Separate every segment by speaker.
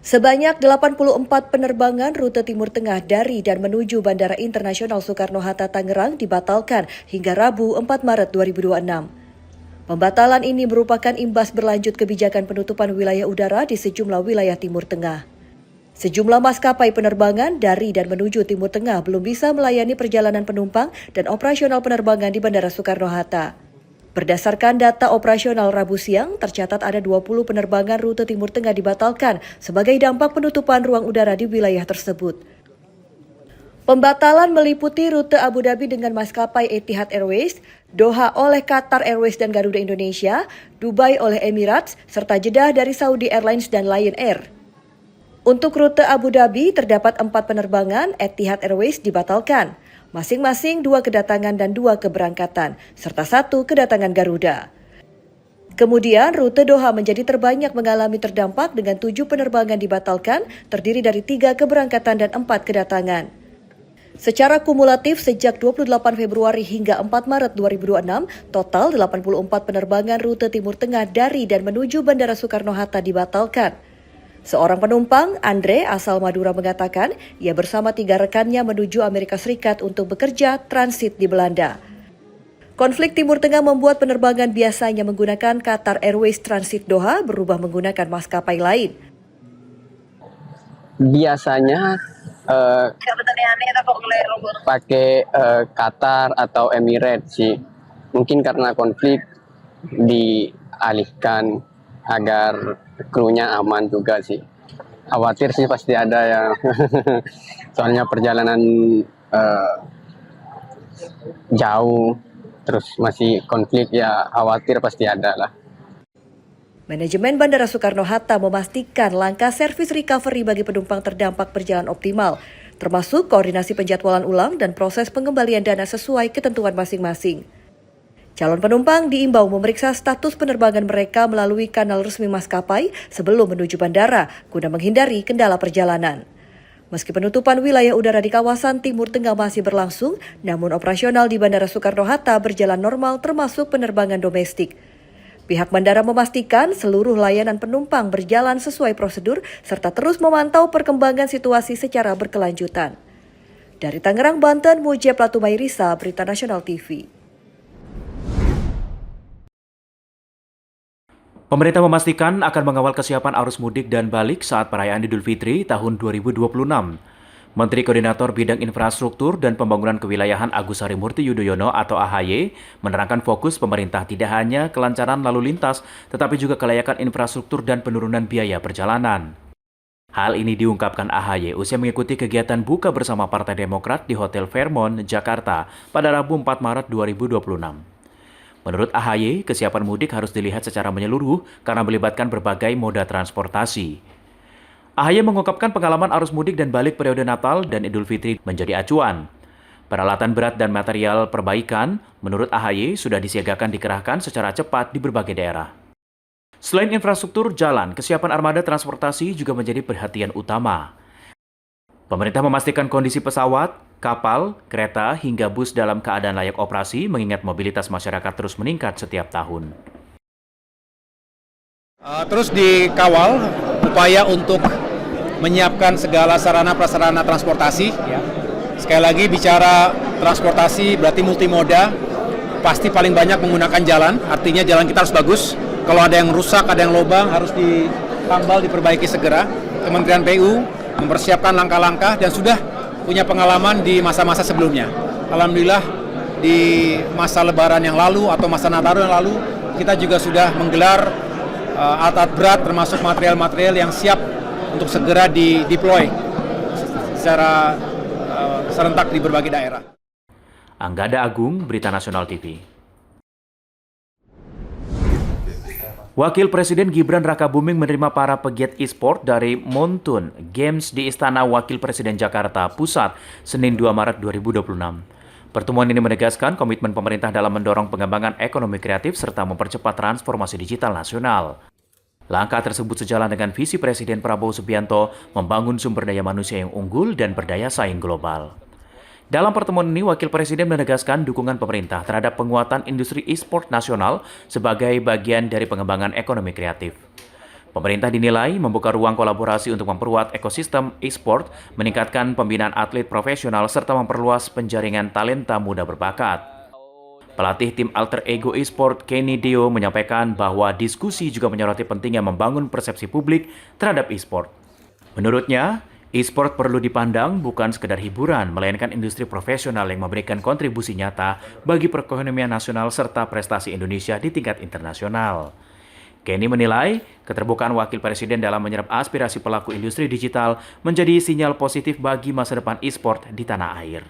Speaker 1: Sebanyak 84 penerbangan rute Timur Tengah dari dan menuju Bandara Internasional Soekarno-Hatta Tangerang dibatalkan hingga Rabu 4 Maret 2026. Pembatalan ini merupakan imbas berlanjut kebijakan penutupan wilayah udara di sejumlah wilayah Timur Tengah. Sejumlah maskapai penerbangan dari dan menuju Timur Tengah belum bisa melayani perjalanan penumpang dan operasional penerbangan di Bandara Soekarno-Hatta. Berdasarkan data operasional Rabu siang, tercatat ada 20 penerbangan rute Timur Tengah dibatalkan sebagai dampak penutupan ruang udara di wilayah tersebut. Pembatalan meliputi rute Abu Dhabi dengan maskapai Etihad Airways, Doha oleh Qatar Airways dan Garuda Indonesia, Dubai oleh Emirates, serta Jeddah dari Saudi Airlines dan Lion Air. Untuk rute Abu Dhabi, terdapat 4 penerbangan Etihad Airways dibatalkan. Masing-masing 2 kedatangan dan 2 keberangkatan, serta 1 kedatangan Garuda. Kemudian, rute Doha menjadi terbanyak mengalami terdampak dengan 7 penerbangan dibatalkan, terdiri dari 3 keberangkatan dan 4 kedatangan. Secara kumulatif, sejak 28 Februari hingga 4 Maret 2026, total 84 penerbangan rute Timur Tengah dari dan menuju Bandara Soekarno-Hatta dibatalkan. Seorang penumpang, Andre, asal Madura mengatakan, ia bersama 3 rekannya menuju Amerika Serikat untuk bekerja transit di Belanda. Konflik Timur Tengah membuat penerbangan biasanya menggunakan Qatar Airways Transit Doha berubah menggunakan maskapai lain.
Speaker 2: Biasanya pakai Qatar atau Emirates sih. Mungkin karena konflik dialihkan agar krunya aman juga sih. Khawatir sih pasti ada ya. Soalnya perjalanan jauh, terus masih konflik ya, khawatir pasti ada lah.
Speaker 1: Manajemen Bandara Soekarno-Hatta memastikan langkah servis recovery bagi penumpang terdampak berjalan optimal, termasuk koordinasi penjadwalan ulang dan proses pengembalian dana sesuai ketentuan masing-masing. Calon penumpang diimbau memeriksa status penerbangan mereka melalui kanal resmi maskapai sebelum menuju bandara, guna menghindari kendala perjalanan. Meski penutupan wilayah udara di kawasan Timur Tengah masih berlangsung, namun operasional di Bandara Soekarno-Hatta berjalan normal termasuk penerbangan domestik. Pihak bandara memastikan seluruh layanan penumpang berjalan sesuai prosedur serta terus memantau perkembangan situasi secara berkelanjutan. Dari Tangerang, Banten, Mujib Latumairisa, Berita Nasional TV.
Speaker 3: Pemerintah memastikan akan mengawal kesiapan arus mudik dan balik saat perayaan Idul Fitri tahun 2026. Menteri Koordinator Bidang Infrastruktur dan Pembangunan Kewilayahan Agus Harimurti Yudhoyono atau AHY menerangkan fokus pemerintah tidak hanya kelancaran lalu lintas, tetapi juga kelayakan infrastruktur dan penurunan biaya perjalanan. Hal ini diungkapkan AHY usai mengikuti kegiatan buka bersama Partai Demokrat di Hotel Fairmont, Jakarta pada Rabu 4 Maret 2026. Menurut AHY, kesiapan mudik harus dilihat secara menyeluruh karena melibatkan berbagai moda transportasi. AHY mengungkapkan pengalaman arus mudik dan balik periode Natal dan Idul Fitri menjadi acuan. Peralatan berat dan material perbaikan, menurut AHY, sudah disiagakan dikerahkan secara cepat di berbagai daerah. Selain infrastruktur jalan, kesiapan armada transportasi juga menjadi perhatian utama. Pemerintah memastikan kondisi pesawat, kapal, kereta, hingga bus dalam keadaan layak operasi mengingat mobilitas masyarakat terus meningkat setiap tahun.
Speaker 4: Terus dikawal upaya untuk menyiapkan segala sarana prasarana transportasi. Sekali lagi bicara transportasi berarti multimoda, pasti paling banyak menggunakan jalan, artinya jalan kita harus bagus. Kalau ada yang rusak, ada yang lubang, harus ditambal, diperbaiki segera. Kementerian PU mempersiapkan langkah-langkah dan sudah punya pengalaman di masa-masa sebelumnya. Alhamdulillah di masa Lebaran yang lalu atau masa Natal yang lalu kita juga sudah menggelar alat berat termasuk material-material yang siap untuk segera di-deploy secara serentak di berbagai daerah.
Speaker 3: Anggada Agung, Berita Nasional TV. Wakil Presiden Gibran Rakabuming menerima para pegiat e-sport dari Mountain Games di Istana Wakil Presiden Jakarta Pusat, Senin 2 Maret 2026. Pertemuan ini menegaskan komitmen pemerintah dalam mendorong pengembangan ekonomi kreatif serta mempercepat transformasi digital nasional. Langkah tersebut sejalan dengan visi Presiden Prabowo Subianto membangun sumber daya manusia yang unggul dan berdaya saing global. Dalam pertemuan ini, Wakil Presiden menegaskan dukungan pemerintah terhadap penguatan industri e-sport nasional sebagai bagian dari pengembangan ekonomi kreatif. Pemerintah dinilai membuka ruang kolaborasi untuk memperkuat ekosistem e-sport, meningkatkan pembinaan atlet profesional, serta memperluas penjaringan talenta muda berbakat. Pelatih tim alter ego e-sport Kenny Deo menyampaikan bahwa diskusi juga menyoroti pentingnya membangun persepsi publik terhadap e-sport. Menurutnya, e-sport perlu dipandang bukan sekedar hiburan, melainkan industri profesional yang memberikan kontribusi nyata bagi perekonomian nasional serta prestasi Indonesia di tingkat internasional. Kenny menilai keterbukaan Wakil Presiden dalam menyerap aspirasi pelaku industri digital menjadi sinyal positif bagi masa depan e-sport di tanah air.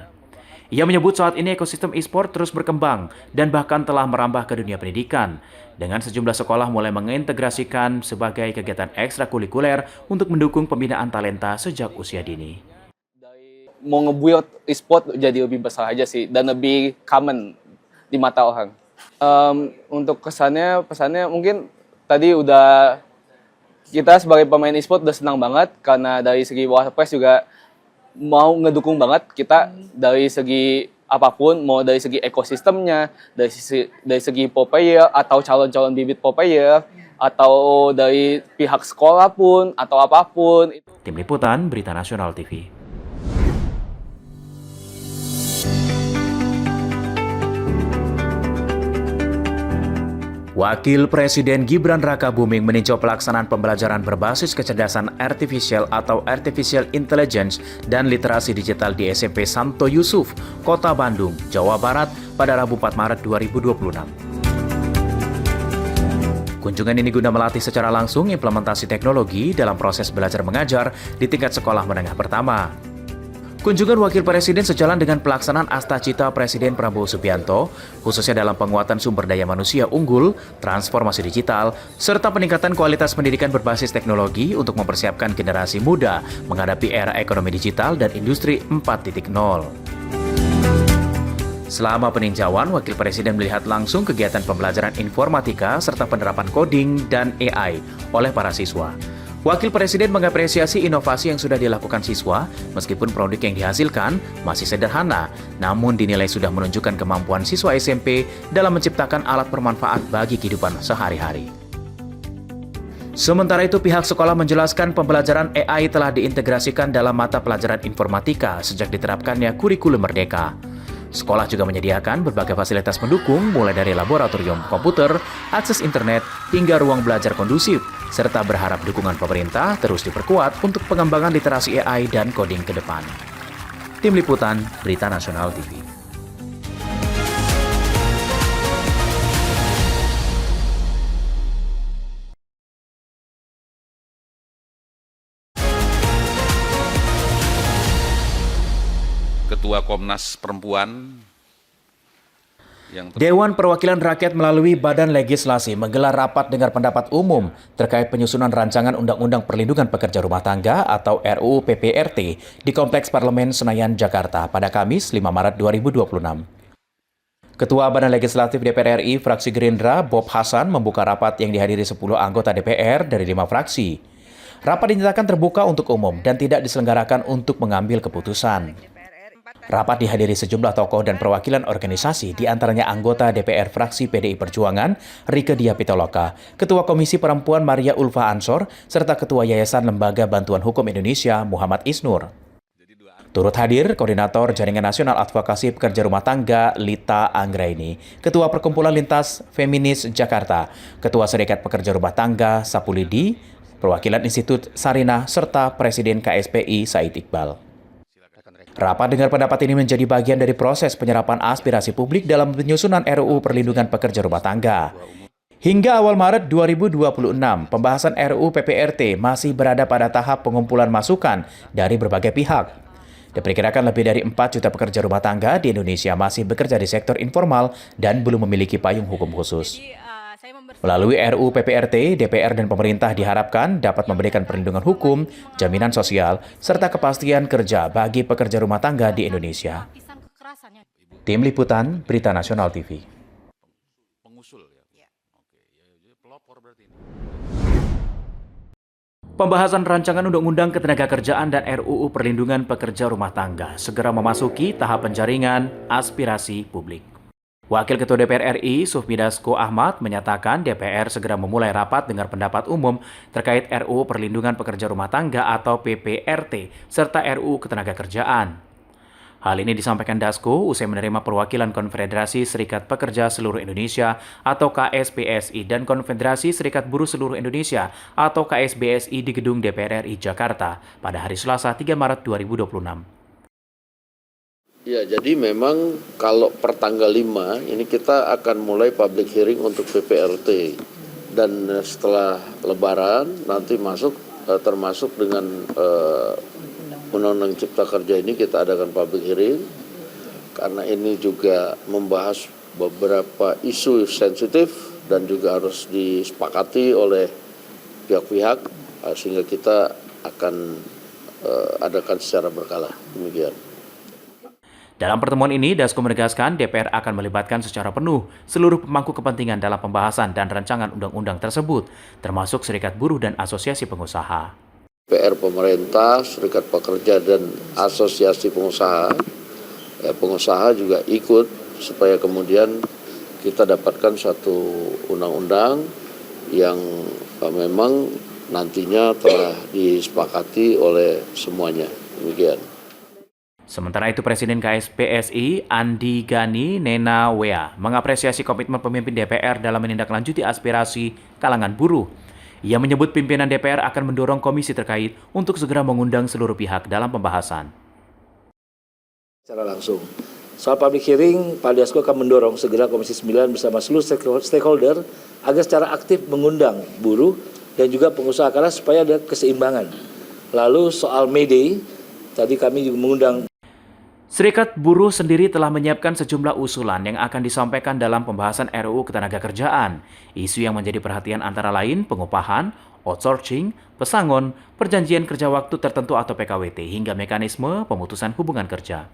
Speaker 3: Ia menyebut saat ini ekosistem e-sport terus berkembang dan bahkan telah merambah ke dunia pendidikan, dengan sejumlah sekolah mulai mengintegrasikan sebagai kegiatan ekstrakurikuler untuk mendukung pembinaan talenta sejak usia dini.
Speaker 5: Mau nge-build e-sport jadi lebih besar aja sih, dan lebih common di mata orang. Untuk pesannya mungkin tadi kita sebagai pemain e-sport udah senang banget, karena dari segi WordPress juga mau ngedukung banget kita dari segi apapun, mau dari segi ekosistemnya, dari segi pro player atau calon-calon bibit pro player, atau dari pihak sekolah pun atau apapun.
Speaker 3: Tim Liputan Berita Nasional TV. Wakil Presiden Gibran Rakabuming meninjau pelaksanaan pembelajaran berbasis kecerdasan artifisial atau artificial intelligence dan literasi digital di SMP Santo Yusuf, Kota Bandung, Jawa Barat pada Rabu 4 Maret 2026. Kunjungan ini guna melatih secara langsung implementasi teknologi dalam proses belajar mengajar di tingkat sekolah menengah pertama. Kunjungan Wakil Presiden sejalan dengan pelaksanaan Astacita Presiden Prabowo Subianto, khususnya dalam penguatan sumber daya manusia unggul, transformasi digital, serta peningkatan kualitas pendidikan berbasis teknologi untuk mempersiapkan generasi muda menghadapi era ekonomi digital dan industri 4.0. Selama peninjauan, Wakil Presiden melihat langsung kegiatan pembelajaran informatika serta penerapan coding dan AI oleh para siswa. Wakil Presiden mengapresiasi inovasi yang sudah dilakukan siswa, meskipun produk yang dihasilkan masih sederhana, namun dinilai sudah menunjukkan kemampuan siswa SMP dalam menciptakan alat bermanfaat bagi kehidupan sehari-hari. Sementara itu, pihak sekolah menjelaskan pembelajaran AI telah diintegrasikan dalam mata pelajaran informatika sejak diterapkannya kurikulum Merdeka. Sekolah juga menyediakan berbagai fasilitas pendukung, mulai dari laboratorium komputer, akses internet, hingga ruang belajar kondusif, serta berharap dukungan pemerintah terus diperkuat untuk pengembangan literasi AI dan coding ke depan. Tim Liputan Berita Nasional TV.
Speaker 6: Ketua Komnas Perempuan
Speaker 3: Dewan Perwakilan Rakyat melalui Badan Legislasi menggelar rapat dengar pendapat umum terkait penyusunan rancangan Undang-Undang Perlindungan Pekerja Rumah Tangga atau RUU PPRT di Kompleks Parlemen Senayan, Jakarta pada Kamis 5 Maret 2026. Ketua Badan Legislatif DPR RI fraksi Gerindra, Bob Hasan, membuka rapat yang dihadiri 10 anggota DPR dari 5 fraksi. Rapat dinyatakan terbuka untuk umum dan tidak diselenggarakan untuk mengambil keputusan. Rapat dihadiri sejumlah tokoh dan perwakilan organisasi, di antaranya anggota DPR fraksi PDI Perjuangan, Rieke Diah Pitaloka, Ketua Komisi Perempuan Maria Ulfa Ansor, serta Ketua Yayasan Lembaga Bantuan Hukum Indonesia Muhammad Isnur. Turut hadir Koordinator Jaringan Nasional Advokasi Pekerja Rumah Tangga Lita Anggraini, Ketua Perkumpulan Lintas Feminis Jakarta, Ketua Serikat Pekerja Rumah Tangga Sapulidi, Perwakilan Institut Sarinah, serta Presiden KSPI Said Iqbal. Rapat dengar pendapat ini menjadi bagian dari proses penyerapan aspirasi publik dalam penyusunan RUU Perlindungan Pekerja Rumah Tangga. Hingga awal Maret 2026, pembahasan RUU PPRT masih berada pada tahap pengumpulan masukan dari berbagai pihak. Diperkirakan lebih dari 4 juta pekerja rumah tangga di Indonesia masih bekerja di sektor informal dan belum memiliki payung hukum khusus. Melalui RUU PPRT, DPR dan pemerintah diharapkan dapat memberikan perlindungan hukum, jaminan sosial, serta kepastian kerja bagi pekerja rumah tangga di Indonesia. Tim Liputan Berita Nasional TV. Pembahasan rancangan Undang-Undang Ketenagakerjaan dan RUU Perlindungan Pekerja Rumah Tangga segera memasuki tahap penjaringan aspirasi publik. Wakil Ketua DPR RI, Sufmi Dasko Ahmad, menyatakan DPR segera memulai rapat dengar pendapat umum terkait RUU Perlindungan Pekerja Rumah Tangga atau PPRT, serta RUU Ketenagakerjaan. Hal ini disampaikan Dasko usai menerima perwakilan Konfederasi Serikat Pekerja Seluruh Indonesia atau KSPSI dan Konfederasi Serikat Buruh Seluruh Indonesia atau KSBSI di Gedung DPR RI Jakarta pada hari Selasa 3 Maret 2026.
Speaker 7: Ya, jadi memang kalau per tanggal 5 ini kita akan mulai public hearing untuk PPRT. Dan setelah Lebaran nanti masuk termasuk dengan Undang-Undang Cipta Kerja ini kita adakan public hearing. Karena ini juga membahas beberapa isu sensitif dan juga harus disepakati oleh pihak-pihak sehingga kita akan adakan secara berkala. Demikian.
Speaker 3: Dalam pertemuan ini, Dasko menegaskan DPR akan melibatkan secara penuh seluruh pemangku kepentingan dalam pembahasan dan rancangan undang-undang tersebut, termasuk serikat buruh dan asosiasi pengusaha.
Speaker 7: PR pemerintah, serikat pekerja dan asosiasi pengusaha, pengusaha juga ikut supaya kemudian kita dapatkan satu undang-undang yang memang nantinya telah disepakati oleh semuanya. Demikian.
Speaker 3: Sementara itu, Presiden KSPSI Andi Gani Nenawea mengapresiasi komitmen pemimpin DPR dalam menindaklanjuti aspirasi kalangan buruh. Ia menyebut pimpinan DPR akan mendorong komisi terkait untuk segera mengundang seluruh pihak dalam pembahasan.
Speaker 8: Secara langsung, soal public hearing, Pak Dasko akan mendorong segera Komisi 9 bersama seluruh stakeholder agar secara aktif mengundang buruh dan juga pengusaha karena supaya ada keseimbangan. Lalu soal May Day, tadi kami juga mengundang
Speaker 3: Serikat Buruh sendiri telah menyiapkan sejumlah usulan yang akan disampaikan dalam pembahasan RUU Ketenagakerjaan. Isu yang menjadi perhatian antara lain pengupahan, outsourcing, pesangon, perjanjian kerja waktu tertentu atau PKWT, hingga mekanisme pemutusan hubungan kerja.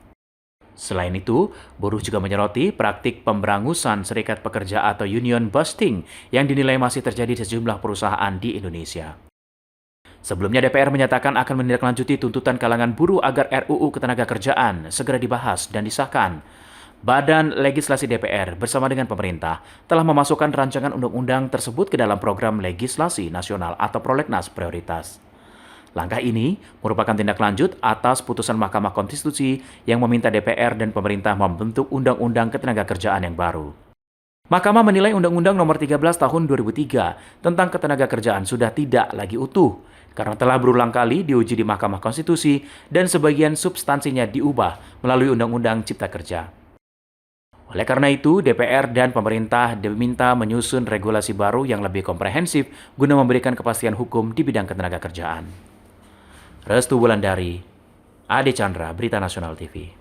Speaker 3: Selain itu, buruh juga menyoroti praktik pemberangusan serikat pekerja atau union busting yang dinilai masih terjadi di sejumlah perusahaan di Indonesia. Sebelumnya DPR menyatakan akan menindaklanjuti tuntutan kalangan buruh agar RUU Ketenagakerjaan segera dibahas dan disahkan. Badan Legislasi DPR bersama dengan pemerintah telah memasukkan rancangan undang-undang tersebut ke dalam program legislasi nasional atau prolegnas prioritas. Langkah ini merupakan tindak lanjut atas putusan Mahkamah Konstitusi yang meminta DPR dan pemerintah membentuk Undang-Undang Ketenagakerjaan yang baru. Mahkamah menilai Undang-Undang Nomor 13 Tahun 2003 tentang Ketenagakerjaan sudah tidak lagi utuh karena telah berulang kali diuji di Mahkamah Konstitusi dan sebagian substansinya diubah melalui Undang-Undang Cipta Kerja. Oleh karena itu, DPR dan pemerintah diminta menyusun regulasi baru yang lebih komprehensif guna memberikan kepastian hukum di bidang ketenagakerjaan. Restu Wulandari, Ade Chandra, Berita Nasional TV.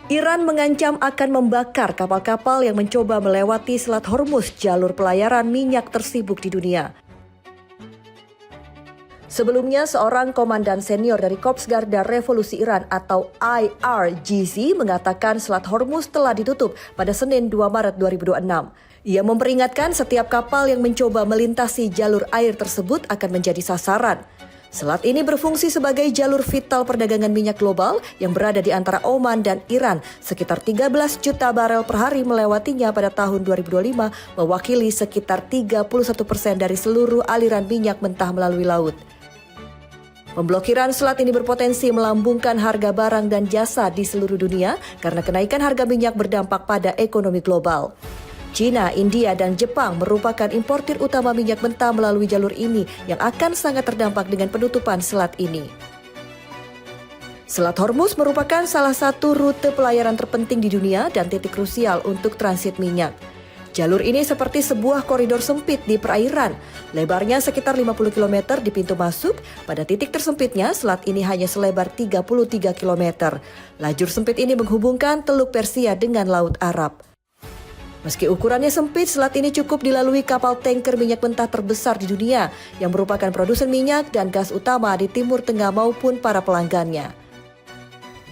Speaker 1: Iran mengancam akan membakar kapal-kapal yang mencoba melewati Selat Hormuz, jalur pelayaran minyak tersibuk di dunia. Sebelumnya, seorang komandan senior dari Korps Garda Revolusi Iran atau IRGC mengatakan Selat Hormuz telah ditutup pada Senin 2 Maret 2026. Ia memperingatkan setiap kapal yang mencoba melintasi jalur air tersebut akan menjadi sasaran. Selat ini berfungsi sebagai jalur vital perdagangan minyak global yang berada di antara Oman dan Iran. Sekitar 13 juta barel per hari melewatinya pada tahun 2025, mewakili sekitar 31% dari seluruh aliran minyak mentah melalui laut. Pemblokiran selat ini berpotensi melambungkan harga barang dan jasa di seluruh dunia karena kenaikan harga minyak berdampak pada ekonomi global. China, India, dan Jepang merupakan importir utama minyak mentah melalui jalur ini yang akan sangat terdampak dengan penutupan selat ini. Selat Hormuz merupakan salah satu rute pelayaran terpenting di dunia dan titik krusial untuk transit minyak. Jalur ini seperti sebuah koridor sempit di perairan. Lebarnya sekitar 50 km di pintu masuk. Pada titik tersempitnya, selat ini hanya selebar 33 km. Lajur sempit ini menghubungkan Teluk Persia dengan Laut Arab. Meski ukurannya sempit, selat ini cukup dilalui kapal tanker minyak mentah terbesar di dunia yang merupakan produsen minyak dan gas utama di Timur Tengah maupun para pelanggannya.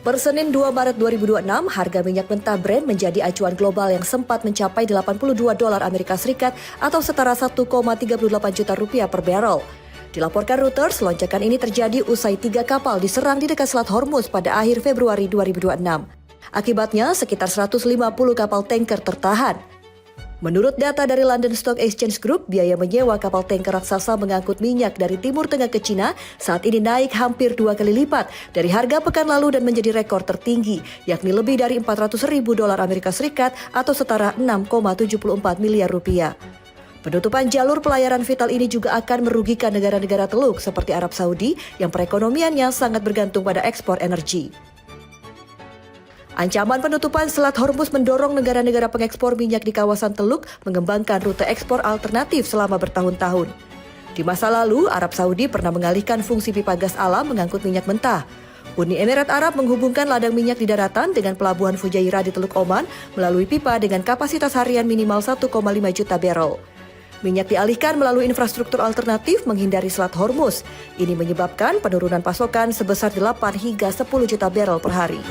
Speaker 1: Per Senin 2 Maret 2026, harga minyak mentah Brent menjadi acuan global yang sempat mencapai $82 Amerika Serikat atau setara 1,38 juta rupiah per barrel. Dilaporkan Reuters, lonjakan ini terjadi usai 3 kapal diserang di dekat Selat Hormuz pada akhir Februari 2026. Akibatnya, sekitar 150 kapal tanker tertahan. Menurut data dari London Stock Exchange Group, biaya menyewa kapal tanker raksasa mengangkut minyak dari Timur Tengah ke Cina saat ini naik hampir 2 kali lipat dari harga pekan lalu dan menjadi rekor tertinggi, yakni lebih dari $400.000 Amerika Serikat atau setara 6,74 miliar rupiah. Penutupan jalur pelayaran vital ini juga akan merugikan negara-negara Teluk seperti Arab Saudi yang perekonomiannya sangat bergantung pada ekspor energi. Ancaman penutupan Selat Hormuz mendorong negara-negara pengekspor minyak di kawasan Teluk mengembangkan rute ekspor alternatif selama bertahun-tahun. Di masa lalu, Arab Saudi pernah mengalihkan fungsi pipa gas alam mengangkut minyak mentah. Uni Emirat Arab menghubungkan ladang minyak di daratan dengan pelabuhan Fujairah di Teluk Oman melalui pipa dengan kapasitas harian minimal 1,5 juta barrel. Minyak dialihkan melalui infrastruktur alternatif menghindari Selat Hormuz. Ini menyebabkan penurunan pasokan sebesar 8 hingga 10 juta barrel per hari.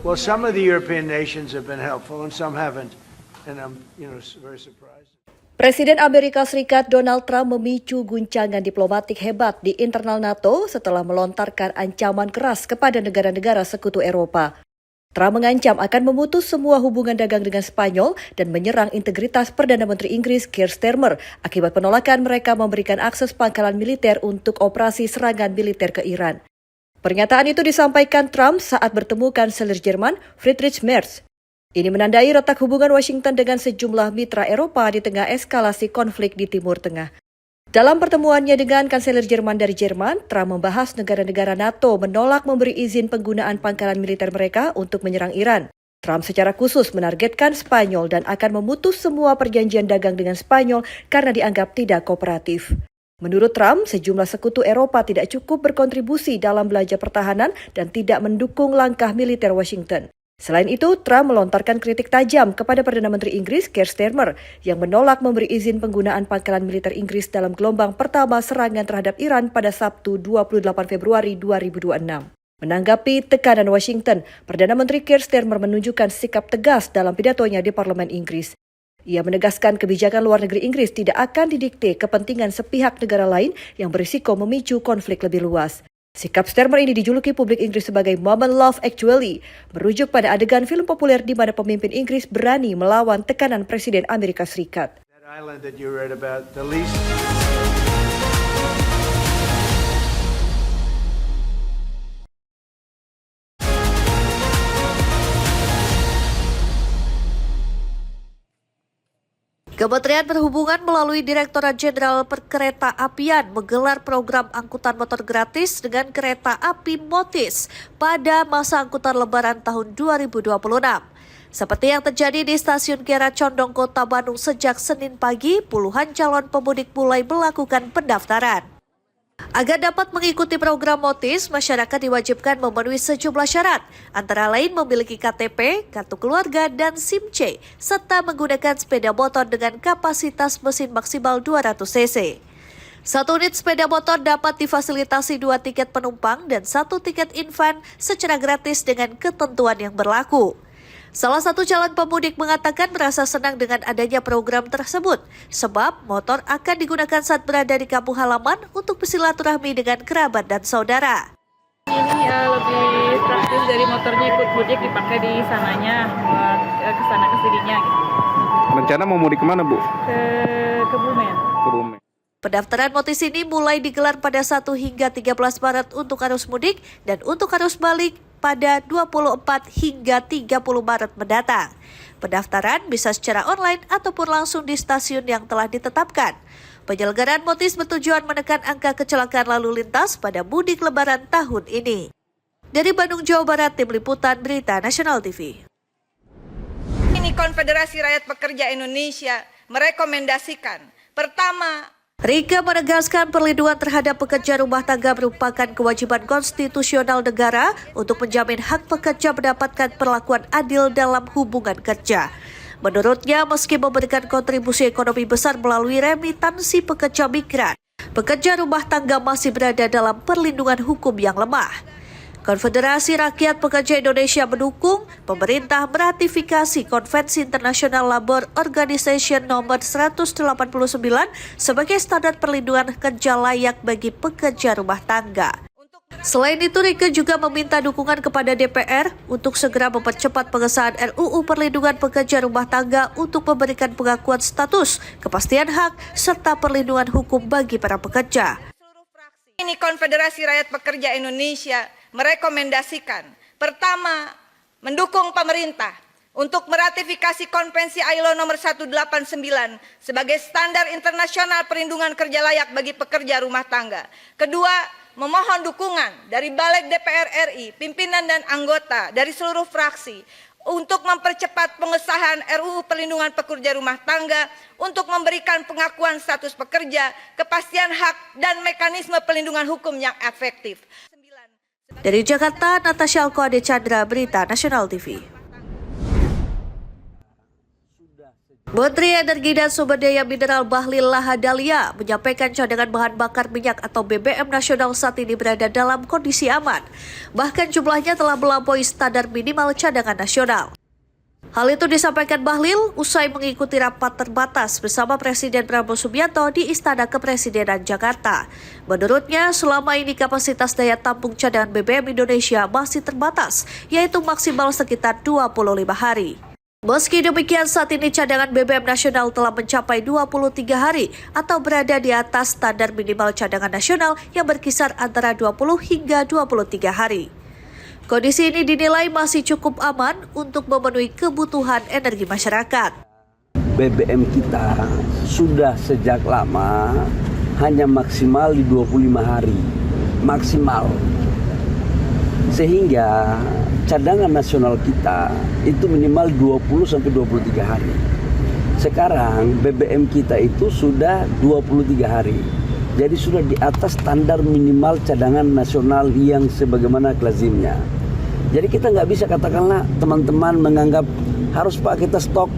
Speaker 9: Well, some of the European nations have been helpful and some haven't, and I'm, very surprised.
Speaker 1: Presiden Amerika Serikat Donald Trump memicu guncangan diplomatik hebat di internal NATO setelah melontarkan ancaman keras kepada negara-negara sekutu Eropa. Trump mengancam akan memutus semua hubungan dagang dengan Spanyol dan menyerang integritas Perdana Menteri Inggris Keir Starmer akibat penolakan mereka memberikan akses pangkalan militer untuk operasi serangan militer ke Iran. Pernyataan itu disampaikan Trump saat bertemu Kanselir Jerman Friedrich Merz. Ini menandai retak hubungan Washington dengan sejumlah mitra Eropa di tengah eskalasi konflik di Timur Tengah. Dalam pertemuannya dengan Kanselir Jerman dari Jerman, Trump membahas negara-negara NATO menolak memberi izin penggunaan pangkalan militer mereka untuk menyerang Iran. Trump secara khusus menargetkan Spanyol dan akan memutus semua perjanjian dagang dengan Spanyol karena dianggap tidak kooperatif. Menurut Trump, sejumlah sekutu Eropa tidak cukup berkontribusi dalam belanja pertahanan dan tidak mendukung langkah militer Washington. Selain itu, Trump melontarkan kritik tajam kepada Perdana Menteri Inggris Keir Starmer yang menolak memberi izin penggunaan pangkalan militer Inggris dalam gelombang pertama serangan terhadap Iran pada Sabtu 28 Februari 2026. Menanggapi tekanan Washington, Perdana Menteri Keir Starmer menunjukkan sikap tegas dalam pidatonya di Parlemen Inggris. Ia menegaskan kebijakan luar negeri Inggris tidak akan didikte kepentingan sepihak negara lain yang berisiko memicu konflik lebih luas. Sikap Starmer ini dijuluki publik Inggris sebagai Moment Love Actually, merujuk pada adegan film populer di mana pemimpin Inggris berani melawan tekanan Presiden Amerika Serikat. Kementerian Perhubungan melalui Direktorat Jenderal Perkeretaapian menggelar program angkutan motor gratis dengan kereta api Motis pada masa angkutan Lebaran tahun 2026. Seperti yang terjadi di Stasiun Kiara Condong, Kota Bandung sejak Senin pagi, puluhan calon pemudik mulai melakukan pendaftaran. Agar dapat mengikuti program Motis, masyarakat diwajibkan memenuhi sejumlah syarat, antara lain memiliki KTP, kartu keluarga, dan SIM C, serta menggunakan sepeda motor dengan kapasitas mesin maksimal 200 cc. 1 unit sepeda motor dapat difasilitasi 2 tiket penumpang dan 1 tiket infan secara gratis dengan ketentuan yang berlaku. Salah satu calon pemudik mengatakan merasa senang dengan adanya program tersebut, sebab motor akan digunakan saat berada di kampung halaman untuk bersilaturahmi dengan kerabat dan saudara.
Speaker 10: Ini lebih praktis dari motornya ikut mudik dipakai di sananya, ke sana ke sininya. Gitu.
Speaker 2: Rencana mau mudik kemana, Bu?
Speaker 10: Ke Bumen.
Speaker 1: Pendaftaran Motis ini mulai digelar pada 1 hingga 13 Maret untuk arus mudik dan untuk arus balik pada 24 hingga 30 Maret mendatang. Pendaftaran bisa secara online ataupun langsung di stasiun yang telah ditetapkan. Penyelenggaraan Motis bertujuan menekan angka kecelakaan lalu lintas pada mudik Lebaran tahun ini. Dari Bandung, Jawa Barat, Tim Liputan Berita Nasional TV.
Speaker 11: Ini Konfederasi Rakyat Pekerja Indonesia merekomendasikan, pertama,
Speaker 1: Rika menegaskan perlindungan terhadap pekerja rumah tangga merupakan kewajiban konstitusional negara untuk menjamin hak pekerja mendapatkan perlakuan adil dalam hubungan kerja. Menurutnya, meski memberikan kontribusi ekonomi besar melalui remitansi pekerja migran, Pekerja rumah tangga masih berada dalam perlindungan hukum yang lemah. Konfederasi Rakyat Pekerja Indonesia mendukung pemerintah meratifikasi Konvensi International Labour Organization nomor 189 sebagai standar perlindungan kerja layak bagi pekerja rumah tangga. Selain itu, Rieke juga meminta dukungan kepada DPR untuk segera mempercepat pengesahan RUU Perlindungan Pekerja Rumah Tangga untuk memberikan pengakuan status, kepastian hak, serta perlindungan hukum bagi para pekerja.
Speaker 11: Ini Konfederasi Rakyat Pekerja Indonesia merekomendasikan, pertama, mendukung pemerintah untuk meratifikasi Konvensi ILO nomor 189 sebagai standar internasional perlindungan kerja layak bagi pekerja rumah tangga. Kedua, memohon dukungan dari Balik DPR RI, pimpinan dan anggota dari seluruh fraksi untuk mempercepat pengesahan RUU Perlindungan Pekerja Rumah Tangga untuk memberikan pengakuan status pekerja, kepastian hak, dan mekanisme perlindungan hukum yang efektif.
Speaker 1: Dari Jakarta, Natasha Alkoade Chandra, Berita Nasional TV. Menteri Energi dan Sumber Daya Mineral Bahlil Lahadalia menyampaikan cadangan bahan bakar minyak atau BBM nasional saat ini berada dalam kondisi aman. Bahkan jumlahnya telah melampaui standar minimal cadangan nasional. Hal itu disampaikan Bahlil usai mengikuti rapat terbatas bersama Presiden Prabowo Subianto di Istana Kepresidenan Jakarta. Menurutnya, selama ini kapasitas daya tampung cadangan BBM Indonesia masih terbatas, yaitu maksimal sekitar 25 hari. Meski demikian, saat ini cadangan BBM nasional telah mencapai 23 hari atau berada di atas standar minimal cadangan nasional yang berkisar antara 20 hingga 23 hari. Kondisi ini dinilai masih cukup aman untuk memenuhi kebutuhan energi masyarakat.
Speaker 12: BBM kita sudah sejak lama hanya maksimal di 25 hari, maksimal. Sehingga cadangan nasional kita itu minimal 20-23 hari. Sekarang BBM kita itu sudah 23 hari. Jadi sudah di atas standar minimal cadangan nasional yang sebagaimana lazimnya. Jadi kita nggak bisa katakanlah teman-teman menganggap harus Pak kita stok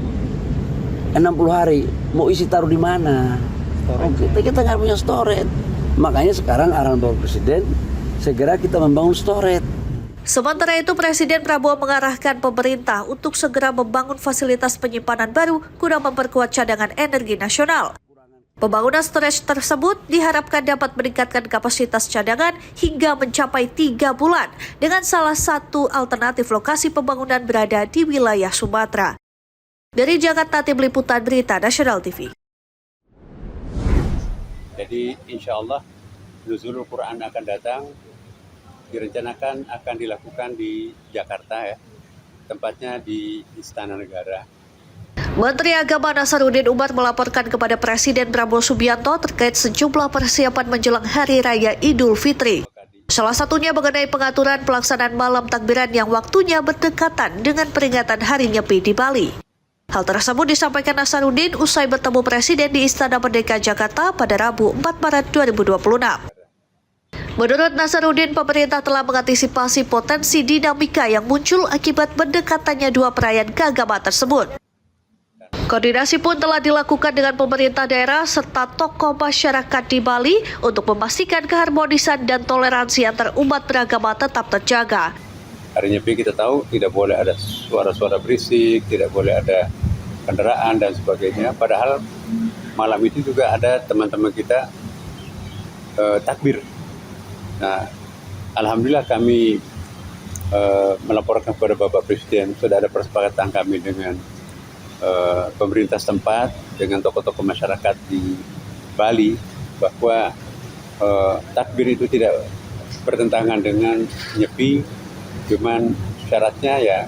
Speaker 12: 60 hari. Mau isi taruh di mana? Kita nggak punya storage. Makanya sekarang arahan Bapak Presiden segera kita membangun storage.
Speaker 1: Sementara itu, Presiden Prabowo mengarahkan pemerintah untuk segera membangun fasilitas penyimpanan baru guna memperkuat cadangan energi nasional. Pembangunan storage tersebut diharapkan dapat meningkatkan kapasitas cadangan hingga mencapai 3 bulan dengan salah satu alternatif lokasi pembangunan berada di wilayah Sumatera. Dari Jakarta, Tim Liputan Berita Nasional TV.
Speaker 13: Jadi insya Allah nuzulul Quran akan datang, direncanakan akan dilakukan di Jakarta ya, tempatnya di Istana Negara.
Speaker 1: Menteri Agama Nasaruddin Umar melaporkan kepada Presiden Prabowo Subianto terkait sejumlah persiapan menjelang Hari Raya Idul Fitri. Salah satunya mengenai pengaturan pelaksanaan malam takbiran yang waktunya berdekatan dengan peringatan Hari Nyepi di Bali. Hal tersebut disampaikan Nasaruddin usai bertemu Presiden di Istana Merdeka Jakarta pada Rabu 4 Maret 2026. Menurut Nasaruddin, pemerintah telah mengantisipasi potensi dinamika yang muncul akibat berdekatannya dua perayaan keagamaan tersebut. Koordinasi pun telah dilakukan dengan pemerintah daerah serta tokoh masyarakat di Bali untuk memastikan keharmonisan dan toleransi antar umat beragama tetap terjaga.
Speaker 13: Hari Nyepi kita tahu tidak boleh ada suara-suara berisik, tidak boleh ada kendaraan dan sebagainya. Padahal malam itu juga ada teman-teman kita takbir. Nah, alhamdulillah kami melaporkan kepada Bapak Presiden sudah ada persepakatan kami dengan pemerintah setempat, dengan tokoh-tokoh masyarakat di Bali bahwa takbir itu tidak bertentangan dengan Nyepi, cuman syaratnya ya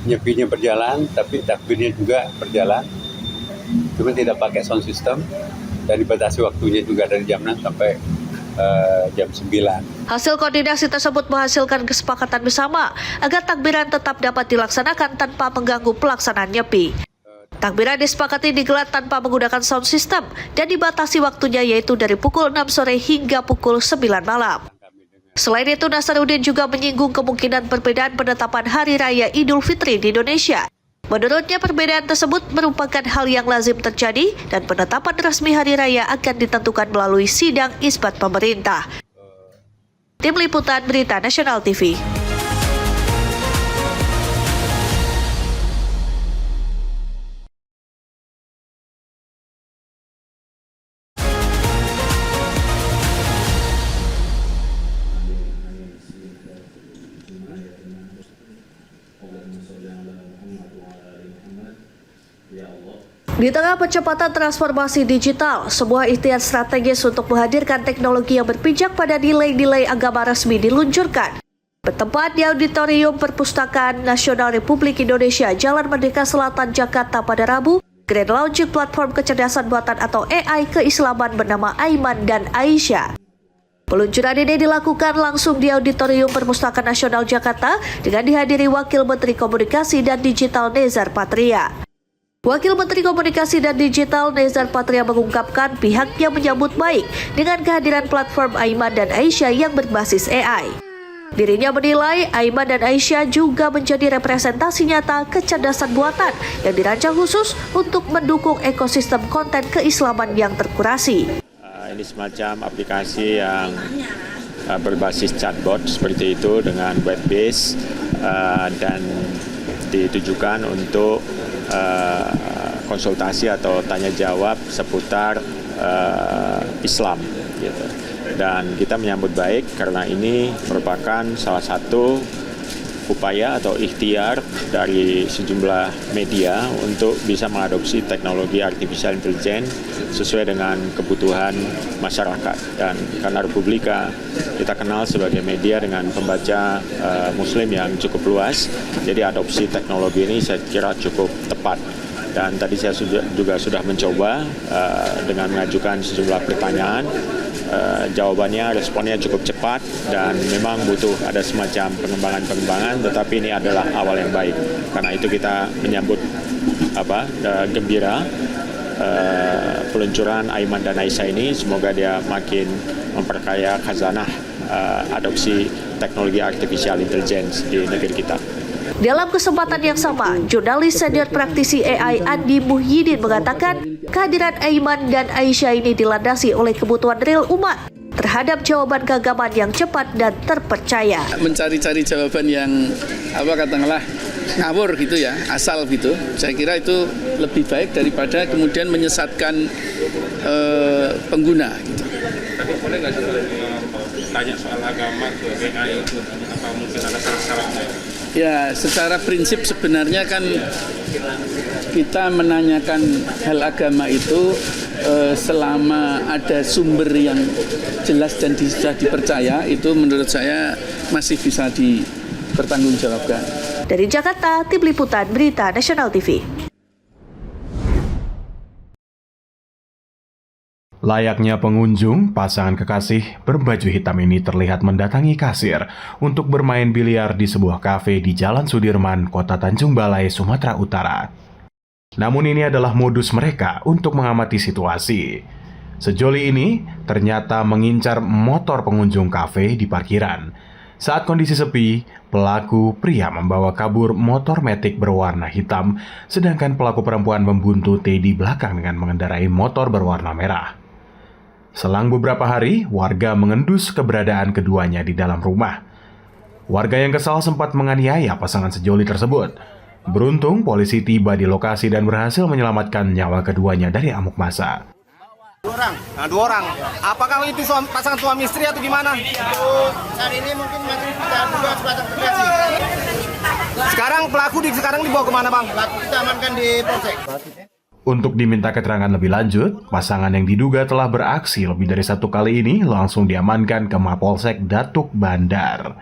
Speaker 13: Nyepinya berjalan, tapi takbirnya juga berjalan, cuma tidak pakai sound system. Dan dibatasi waktunya juga dari jam 6 sampai jam 9.
Speaker 1: Hasil koordinasi tersebut menghasilkan kesepakatan bersama agar takbiran tetap dapat dilaksanakan tanpa mengganggu pelaksanaan Nyepi. Takbiran disepakati digelar tanpa menggunakan sound system dan dibatasi waktunya yaitu dari pukul 6 sore hingga pukul 9 malam. Selain itu, Nasaruddin juga menyinggung kemungkinan perbedaan penetapan Hari Raya Idul Fitri di Indonesia.
Speaker 14: Menurutnya perbedaan tersebut merupakan hal yang lazim terjadi dan penetapan resmi hari raya akan ditentukan melalui sidang isbat pemerintah. Tim Liputan Berita Nasional TV. Di tengah percepatan transformasi digital, sebuah ikhtiar strategis untuk menghadirkan teknologi yang berpijak pada nilai-nilai agama resmi diluncurkan. Bertempat di Auditorium Perpustakaan Nasional Republik Indonesia, Jalan Merdeka Selatan, Jakarta pada Rabu, grand launching platform kecerdasan buatan atau AI keislaman bernama Aiman dan Aisyah. Peluncuran ini dilakukan langsung di Auditorium Perpustakaan Nasional Jakarta dengan dihadiri Wakil Menteri Komunikasi dan Digital Nezar Patria. Wakil Menteri Komunikasi dan Digital Nezar Patria mengungkapkan pihaknya menyambut baik dengan kehadiran platform Aiman dan Aisyah yang berbasis AI. Dirinya menilai Aiman dan Aisyah juga menjadi representasi nyata kecerdasan buatan yang dirancang khusus untuk mendukung ekosistem konten keislaman yang terkurasi.
Speaker 15: Ini semacam aplikasi yang berbasis chatbot seperti itu dengan web base dan ditujukan untuk konsultasi atau tanya jawab seputar Islam gitu. Dan kita menyambut baik karena ini merupakan salah satu upaya atau ikhtiar dari sejumlah media untuk bisa mengadopsi teknologi artificial intelligence sesuai dengan kebutuhan masyarakat. Dan karena Republika kita kenal sebagai media dengan pembaca Muslim yang cukup luas, jadi adopsi teknologi ini saya kira cukup tepat. Dan tadi saya juga sudah mencoba dengan mengajukan sejumlah pertanyaan. Jawabannya, responnya cukup cepat dan memang butuh ada semacam pengembangan, tetapi ini adalah awal yang baik. Karena itu kita menyambut gembira peluncuran Aiman dan Aisyah ini. Semoga dia makin memperkaya khazanah adopsi teknologi artificial intelligence di negeri kita.
Speaker 14: Dalam kesempatan yang sama, jurnalis senior praktisi AI Andi Muhyiddin mengatakan kehadiran Aiman dan Aisyah ini dilandasi oleh kebutuhan real umat terhadap jawaban keagamaan yang cepat dan terpercaya.
Speaker 16: Mencari-cari jawaban yang katakanlah ngawur gitu ya, asal gitu. Saya kira itu lebih baik daripada kemudian menyesatkan pengguna gitu.
Speaker 17: Tapi boleh nggak tanya soal agama ke AI itu, apa mungkin ada syarat-syaratnya?
Speaker 16: Ya, secara prinsip sebenarnya kan kita menanyakan hal agama itu selama ada sumber yang jelas dan bisa dipercaya, itu menurut saya masih bisa dipertanggungjawabkan.
Speaker 14: Dari Jakarta, Tim Liputan Berita Nasional TV.
Speaker 18: Layaknya pengunjung, pasangan kekasih berbaju hitam ini terlihat mendatangi kasir untuk bermain biliar di sebuah kafe di Jalan Sudirman, Kota Tanjung Balai, Sumatera Utara. Namun ini adalah modus mereka untuk mengamati situasi. Sejoli ini ternyata mengincar motor pengunjung kafe di parkiran. Saat kondisi sepi, pelaku pria membawa kabur motor metik berwarna hitam, sedangkan pelaku perempuan membuntuti di belakang dengan mengendarai motor berwarna merah. Selang beberapa hari, warga mengendus keberadaan keduanya di dalam rumah. Warga yang kesal sempat menganiaya pasangan sejoli tersebut. Beruntung, polisi tiba di lokasi dan berhasil menyelamatkan nyawa keduanya dari amuk massa.
Speaker 19: Dua orang. Apakah itu pasangan suami istri atau gimana? Saat ini mungkin masih berdua sepasang kekasih. Sekarang pelaku sekarang dibawa kemana, Bang? Pelaku kita amankan di polsek.
Speaker 18: Untuk diminta keterangan lebih lanjut, pasangan yang diduga telah beraksi lebih dari satu kali ini langsung diamankan ke Mapolsek Datuk Bandar.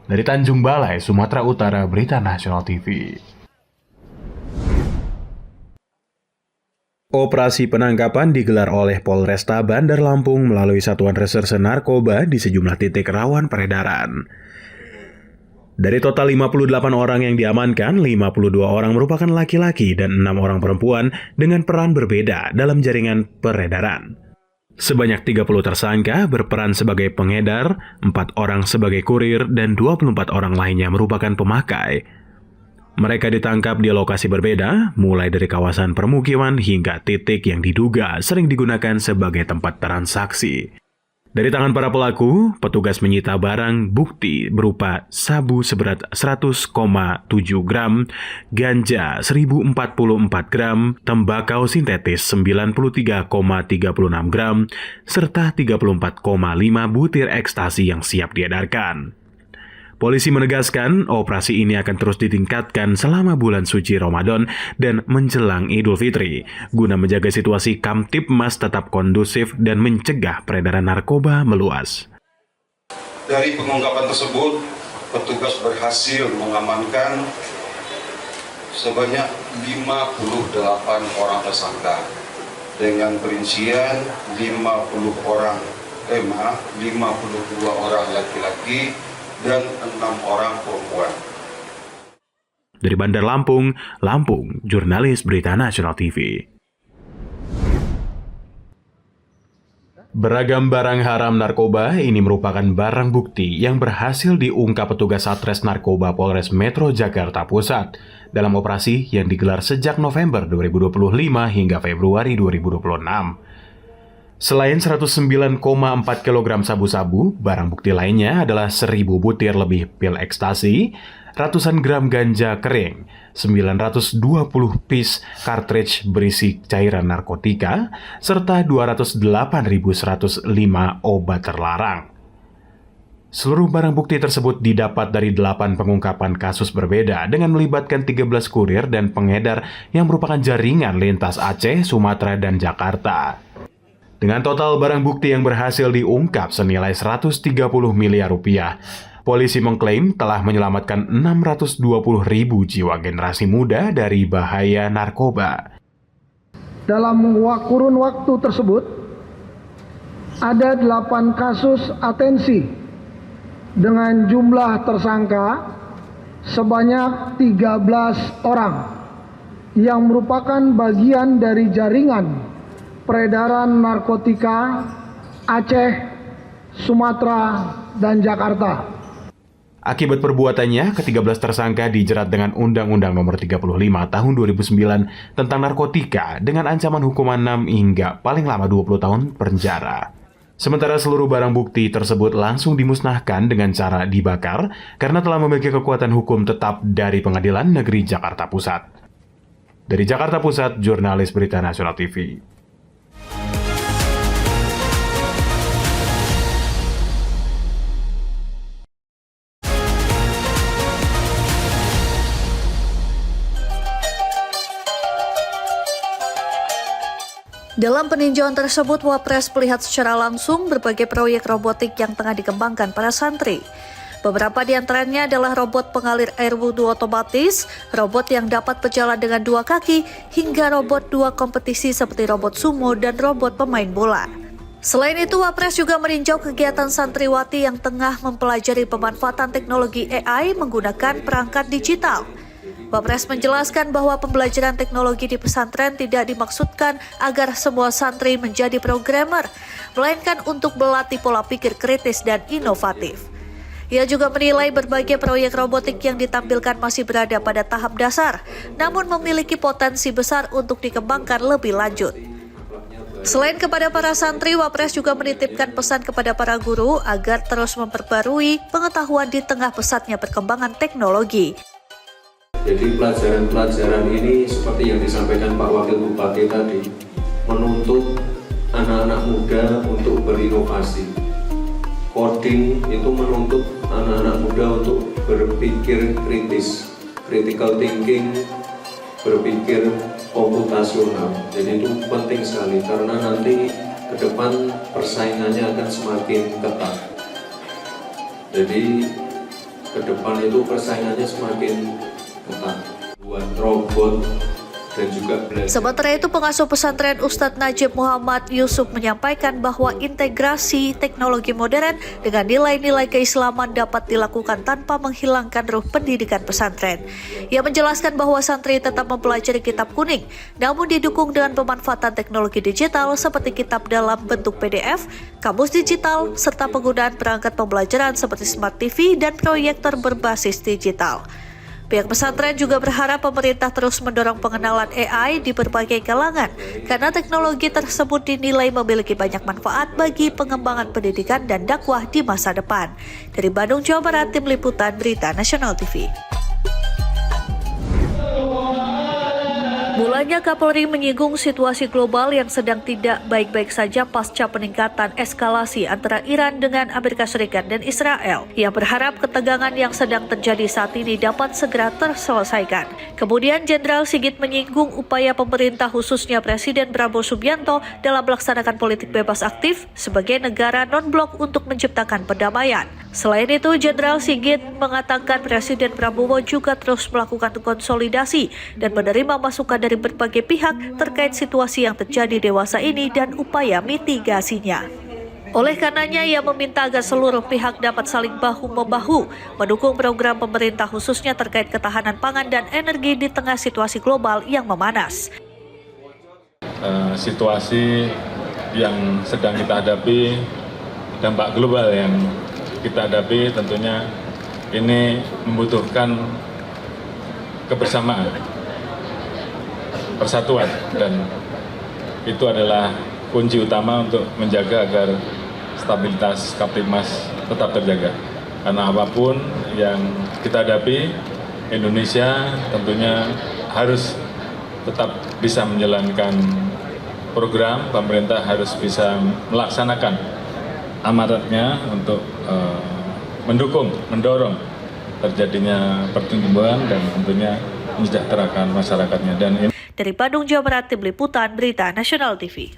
Speaker 18: Dari Tanjung Balai, Sumatera Utara, Berita Nasional TV. Operasi penangkapan digelar oleh Polresta Bandar Lampung melalui Satuan Reserse Narkoba di sejumlah titik rawan peredaran. Dari total 58 orang yang diamankan, 52 orang merupakan laki-laki dan 6 orang perempuan dengan peran berbeda dalam jaringan peredaran. Sebanyak 30 tersangka berperan sebagai pengedar, 4 orang sebagai kurir, dan 24 orang lainnya merupakan pemakai. Mereka ditangkap di lokasi berbeda, mulai dari kawasan permukiman hingga titik yang diduga sering digunakan sebagai tempat transaksi. Dari tangan para pelaku, petugas menyita barang bukti berupa sabu seberat 100,7 gram, ganja 1044 gram, tembakau sintetis 93,36 gram, serta 34,5 butir ekstasi yang siap diedarkan. Polisi menegaskan operasi ini akan terus ditingkatkan selama bulan suci Ramadan dan menjelang Idul Fitri, guna menjaga situasi Kamtibmas tetap kondusif dan mencegah peredaran narkoba meluas.
Speaker 20: Dari pengungkapan tersebut, petugas berhasil mengamankan sebanyak 58 orang tersangka dengan perincian 52 orang laki-laki dan 6 orang perempuan.
Speaker 18: Dari Bandar Lampung, jurnalis Berita Nasional TV. Beragam barang haram narkoba ini merupakan barang bukti yang berhasil diungkap petugas Satres Narkoba Polres Metro Jakarta Pusat dalam operasi yang digelar sejak November 2025 hingga Februari 2026. Selain 109,4 kg sabu-sabu, barang bukti lainnya adalah 1.000 butir lebih pil ekstasi, ratusan gram ganja kering, 920 piece cartridge berisi cairan narkotika, serta 208.105 obat terlarang. Seluruh barang bukti tersebut didapat dari 8 pengungkapan kasus berbeda dengan melibatkan 13 kurir dan pengedar yang merupakan jaringan lintas Aceh, Sumatera, dan Jakarta. Dengan total barang bukti yang berhasil diungkap senilai 130 miliar rupiah, polisi mengklaim telah menyelamatkan 620.000 jiwa generasi muda dari bahaya narkoba.
Speaker 21: Dalam kurun waktu tersebut, ada 8 kasus atensi dengan jumlah tersangka sebanyak 13 orang yang merupakan bagian dari jaringan peredaran narkotika Aceh, Sumatera, dan Jakarta.
Speaker 18: Akibat perbuatannya, ke-13 tersangka dijerat dengan Undang-Undang Nomor 35 Tahun 2009 tentang narkotika dengan ancaman hukuman 6 hingga paling lama 20 tahun penjara. Sementara seluruh barang bukti tersebut langsung dimusnahkan dengan cara dibakar karena telah memiliki kekuatan hukum tetap dari Pengadilan Negeri Jakarta Pusat. Dari Jakarta Pusat, jurnalis Berita Nasional TV.
Speaker 14: Dalam peninjauan tersebut, Wapres melihat secara langsung berbagai proyek robotik yang tengah dikembangkan para santri. Beberapa di antaranya adalah robot pengalir air wudhu otomatis, robot yang dapat berjalan dengan 2 kaki, hingga robot 2 kompetisi seperti robot sumo dan robot pemain bola. Selain itu, Wapres juga meninjau kegiatan santriwati yang tengah mempelajari pemanfaatan teknologi AI menggunakan perangkat digital. Wapres menjelaskan bahwa pembelajaran teknologi di pesantren tidak dimaksudkan agar semua santri menjadi programmer, melainkan untuk melatih pola pikir kritis dan inovatif. Ia juga menilai berbagai proyek robotik yang ditampilkan masih berada pada tahap dasar, namun memiliki potensi besar untuk dikembangkan lebih lanjut. Selain kepada para santri, Wapres juga menitipkan pesan kepada para guru agar terus memperbarui pengetahuan di tengah pesatnya perkembangan teknologi.
Speaker 22: Jadi pelajaran-pelajaran ini seperti yang disampaikan Pak Wakil Bupati tadi, menuntut anak-anak muda untuk berinovasi. Coding itu menuntut anak-anak muda untuk berpikir kritis, critical thinking, berpikir komputasional. Jadi itu penting sekali karena nanti ke depan persaingannya akan semakin ketat. Jadi ke depan itu persaingannya semakin buat robot dan juga belajar.
Speaker 14: Sementara itu, pengasuh pesantren Ustadz Najib Muhammad Yusuf menyampaikan bahwa integrasi teknologi modern dengan nilai-nilai keislaman dapat dilakukan tanpa menghilangkan ruh pendidikan pesantren. Ia menjelaskan bahwa santri tetap mempelajari kitab kuning, namun didukung dengan pemanfaatan teknologi digital seperti kitab dalam bentuk PDF, kamus digital, serta penggunaan perangkat pembelajaran seperti Smart TV dan proyektor berbasis digital. Pihak pesantren juga berharap pemerintah terus mendorong pengenalan AI di berbagai kalangan karena teknologi tersebut dinilai memiliki banyak manfaat bagi pengembangan pendidikan dan dakwah di masa depan. Dari Bandung, Jawa Barat, Tim Liputan Berita Nasional TV. Mulanya Kapolri menyinggung situasi global yang sedang tidak baik-baik saja pasca peningkatan eskalasi antara Iran dengan Amerika Serikat dan Israel. Ia berharap ketegangan yang sedang terjadi saat ini dapat segera terselesaikan. Kemudian Jenderal Sigit menyinggung upaya pemerintah khususnya Presiden Prabowo Subianto dalam melaksanakan politik bebas aktif sebagai negara non-blok untuk menciptakan perdamaian. Selain itu, Jenderal Sigit mengatakan Presiden Prabowo juga terus melakukan konsolidasi dan menerima masukan dari berbagai pihak terkait situasi yang terjadi dewasa ini dan upaya mitigasinya. Oleh karenanya, ia meminta agar seluruh pihak dapat saling bahu-membahu mendukung program pemerintah khususnya terkait ketahanan pangan dan energi di tengah situasi global yang memanas.
Speaker 4: Situasi yang sedang kita hadapi, dampak global yang kita hadapi tentunya ini membutuhkan kebersamaan, persatuan, dan itu adalah kunci utama untuk menjaga agar stabilitas Kaptimmas tetap terjaga. Karena apapun yang kita hadapi, Indonesia tentunya harus tetap bisa menjalankan program, pemerintah harus bisa melaksanakan amanatnya untuk mendukung, mendorong terjadinya pertumbuhan dan tentunya mensejahterakan masyarakatnya. Dan ini
Speaker 14: dari Bandung, Jawa Barat, Tim Liputan Berita Nasional TV.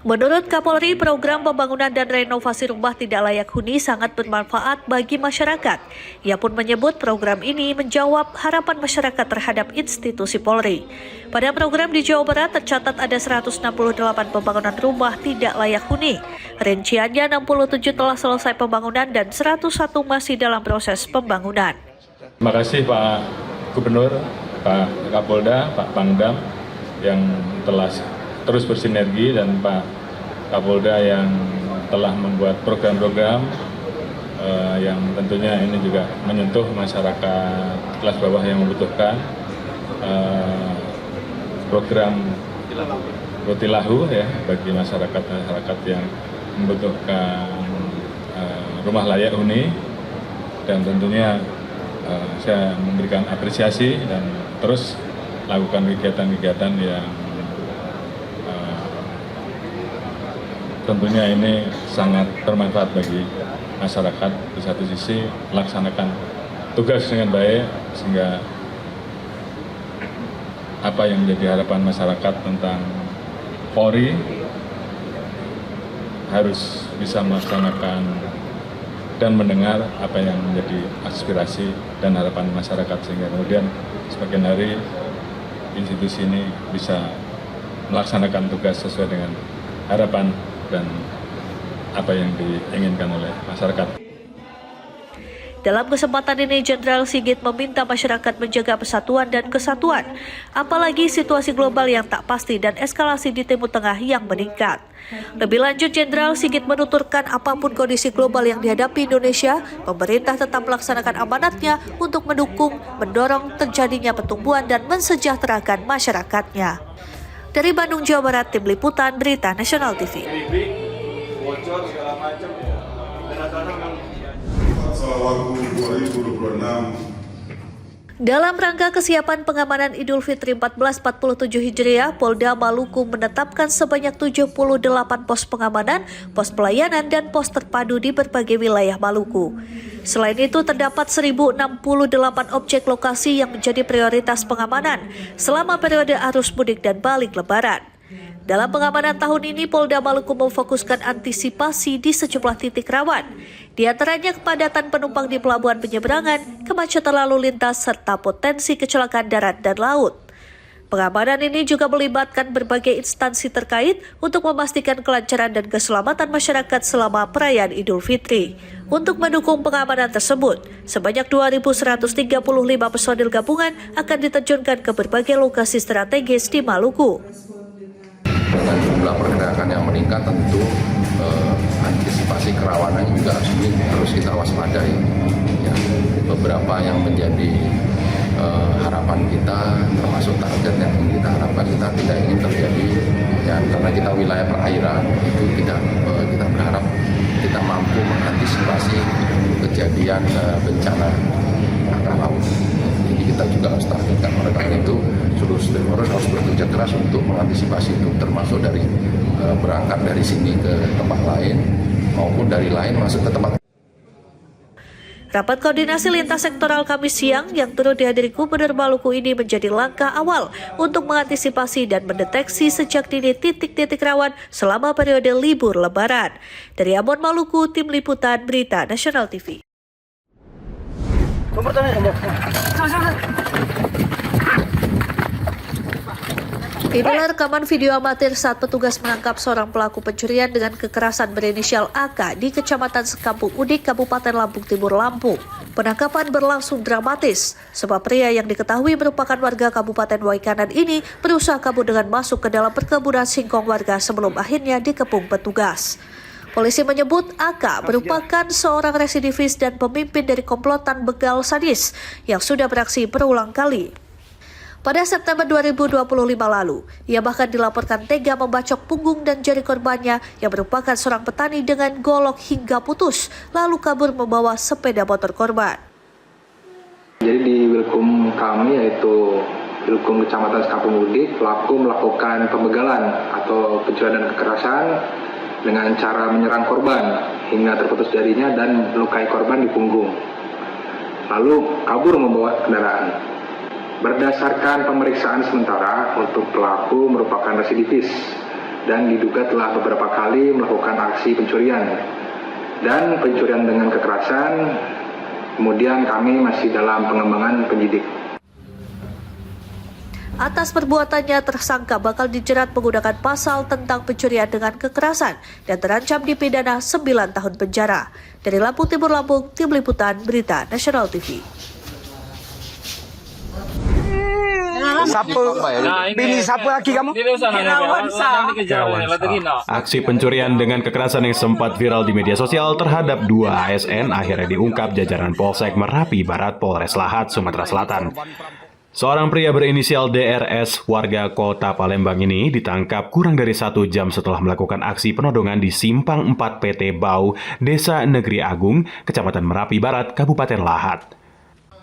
Speaker 14: Menurut Kapolri, program pembangunan dan renovasi rumah tidak layak huni sangat bermanfaat bagi masyarakat. Ia pun menyebut program ini menjawab harapan masyarakat terhadap institusi Polri. Pada program di Jawa Barat tercatat ada 168 pembangunan rumah tidak layak huni. Rinciannya 67 telah selesai pembangunan dan 101 masih dalam proses pembangunan.
Speaker 4: Terima kasih Pak Gubernur, Pak Kapolda, Pak Pangdam yang telah terus bersinergi, dan Pak Kapolda yang telah membuat program-program yang tentunya ini juga menyentuh masyarakat kelas bawah yang membutuhkan program Rotilahu ya bagi masyarakat yang membutuhkan rumah layak huni, dan tentunya saya memberikan apresiasi dan terus lakukan kegiatan-kegiatan yang tentunya ini sangat bermanfaat bagi masyarakat. Di satu sisi melaksanakan tugas dengan baik sehingga apa yang menjadi harapan masyarakat tentang Polri harus bisa melaksanakan dan mendengar apa yang menjadi aspirasi dan harapan masyarakat, sehingga kemudian sebagian hari institusi ini bisa melaksanakan tugas sesuai dengan harapan dan apa yang diinginkan oleh masyarakat.
Speaker 14: Dalam kesempatan ini, Jenderal Sigit meminta masyarakat menjaga persatuan dan kesatuan, apalagi situasi global yang tak pasti dan eskalasi di Timur Tengah yang meningkat. Lebih lanjut, Jenderal Sigit menuturkan apapun kondisi global yang dihadapi Indonesia, pemerintah tetap melaksanakan amanatnya untuk mendukung, mendorong terjadinya pertumbuhan dan mensejahterakan masyarakatnya. Dari Bandung, Jawa Barat, Tim Liputan Berita Nasional TV. Dalam rangka kesiapan pengamanan Idul Fitri 1447 Hijriah, Polda Maluku menetapkan sebanyak 78 pos pengamanan, pos pelayanan, dan pos terpadu di berbagai wilayah Maluku. Selain itu, terdapat 1068 objek lokasi yang menjadi prioritas pengamanan selama periode arus mudik dan balik lebaran. Dalam pengamanan tahun ini, Polda Maluku memfokuskan antisipasi di sejumlah titik rawan, di antaranya kepadatan penumpang di pelabuhan penyeberangan, kemacetan lalu lintas, serta potensi kecelakaan darat dan laut. Pengamanan ini juga melibatkan berbagai instansi terkait untuk memastikan kelancaran dan keselamatan masyarakat selama perayaan Idul Fitri. Untuk mendukung pengamanan tersebut, sebanyak 2.135 personil gabungan akan diterjunkan ke berbagai lokasi strategis di Maluku.
Speaker 5: Dengan jumlah pergerakan yang meningkat, tentu antisipasi antisipasi kerawanan juga terus kita waspadai. Ya, beberapa yang menjadi harapan kita, termasuk target yang kita harapkan, kita tidak ingin terjadi, ya, karena kita wilayah perairan itu kita berharap kita mampu mengantisipasi kejadian bencana angkatan laut. Jadi kita juga harus targetkan, oleh karena itu seluruh stakeholder harus bekerja keras untuk mengantisipasi itu, termasuk dari berangkat dari sini ke tempat lain maupun dari lain masuk ke tempat.
Speaker 14: Rapat koordinasi lintas sektoral Kamis siang yang turut dihadiri Gubernur Maluku ini menjadi langkah awal untuk mengantisipasi dan mendeteksi sejak dini titik-titik rawan selama periode libur Lebaran. Dari Ambon, Maluku, Tim Liputan Berita Nasional TV. Inilah rekaman video amatir saat petugas menangkap seorang pelaku pencurian dengan kekerasan berinisial AK di Kecamatan Sekampung Udik, Kabupaten Lampung Timur, Lampung. Penangkapan berlangsung dramatis, sebab pria yang diketahui merupakan warga Kabupaten Waikanan ini berusaha kabur dengan masuk ke dalam perkebunan singkong warga sebelum akhirnya dikepung petugas. Polisi menyebut AK merupakan seorang residivis dan pemimpin dari komplotan begal sadis yang sudah beraksi berulang kali. Pada September 2025 lalu, ia bahkan dilaporkan tega membacok punggung dan jari korbannya yang merupakan seorang petani dengan golok hingga putus, lalu kabur membawa sepeda motor korban.
Speaker 6: Jadi di Wilkum kami, yaitu Wilkum Kecamatan Sekampung Udik, pelaku melakukan pembegalan atau pencurian dan kekerasan dengan cara menyerang korban hingga terputus jarinya dan melukai korban di punggung, lalu kabur membawa kendaraan. Berdasarkan pemeriksaan sementara, untuk pelaku merupakan residivis dan diduga telah beberapa kali melakukan aksi pencurian dan pencurian dengan kekerasan. Kemudian kami masih dalam pengembangan penyidik.
Speaker 14: Atas perbuatannya, tersangka bakal dijerat menggunakan pasal tentang pencurian dengan kekerasan dan terancam dipidana 9 tahun penjara. Dari Lampung Timur, Lampung, Tim Liputan Berita Nasional TV.
Speaker 18: Aksi pencurian dengan kekerasan yang sempat viral di media sosial terhadap 2 ASN akhirnya diungkap jajaran Polsek Merapi Barat, Polres Lahat, Sumatera Selatan. Seorang pria berinisial DRS, warga kota Palembang ini ditangkap kurang dari 1 jam setelah melakukan aksi penodongan di Simpang 4 PT Bau, Desa Negeri Agung, Kecamatan Merapi Barat, Kabupaten Lahat.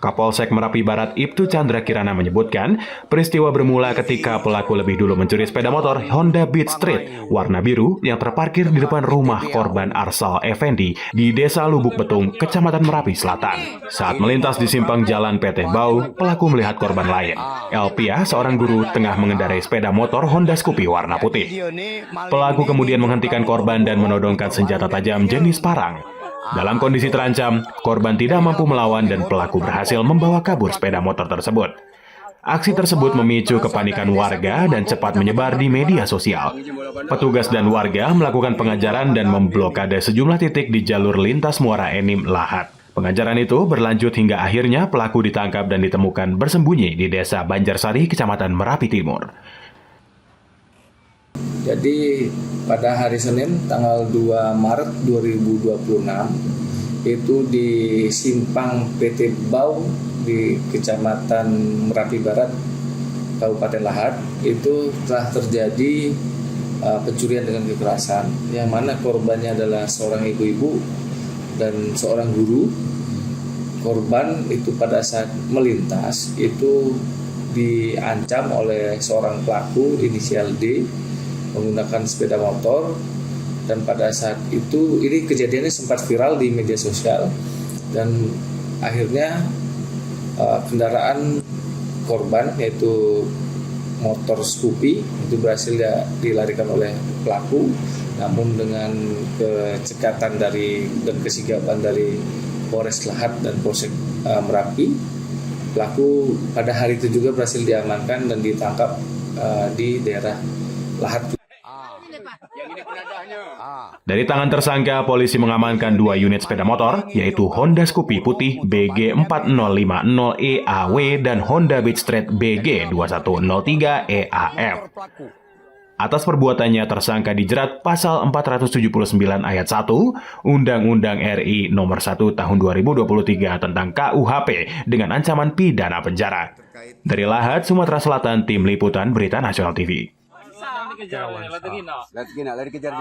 Speaker 18: Kapolsek Merapi Barat Ibtu Chandra Kirana menyebutkan, peristiwa bermula ketika pelaku lebih dulu mencuri sepeda motor Honda Beat Street warna biru yang terparkir di depan rumah korban Arsal Effendi di Desa Lubuk Betung, Kecamatan Merapi Selatan. Saat melintas di simpang jalan PT Bau, pelaku melihat korban lain. Elpia, seorang guru, tengah mengendarai sepeda motor Honda Scoopy warna putih. Pelaku kemudian menghentikan korban dan menodongkan senjata tajam jenis parang. Dalam kondisi terancam, korban tidak mampu melawan dan pelaku berhasil membawa kabur sepeda motor tersebut. Aksi tersebut memicu kepanikan warga dan cepat menyebar di media sosial. Petugas dan warga melakukan pengajaran dan memblokade sejumlah titik di jalur lintas Muara Enim, Lahat. Pengajaran itu berlanjut hingga akhirnya pelaku ditangkap dan ditemukan bersembunyi di Desa Banjarsari, Kecamatan Merapi Timur.
Speaker 8: Jadi pada hari Senin tanggal 2 Maret 2026 itu di Simpang PT Bau di Kecamatan Merapi Barat, Kabupaten Lahat, itu telah terjadi pencurian dengan kekerasan, yang mana korbannya adalah seorang ibu-ibu dan seorang guru. Korban itu pada saat melintas itu diancam oleh seorang pelaku inisial D menggunakan sepeda motor, dan pada saat itu ini kejadiannya sempat viral di media sosial, dan akhirnya kendaraan korban yaitu motor Scoopy itu berhasil dilarikan oleh pelaku, namun dengan kecekatan dan kesigapan dari Polres Lahat dan Polsek Merapi, pelaku pada hari itu juga berhasil diamankan dan ditangkap di daerah Lahat.
Speaker 18: Dari tangan tersangka, polisi mengamankan 2 unit sepeda motor, yaitu Honda Scoopy putih BG 4050 EAW dan Honda Beat Street BG 2103 EAF. Atas perbuatannya tersangka dijerat pasal 479 ayat 1 Undang-Undang RI Nomor 1 Tahun 2023 tentang KUHP dengan ancaman pidana penjara. Dari Lahat, Sumatera Selatan, Tim Liputan Berita Nasional TV.
Speaker 2: Lari kejar, lari kejar.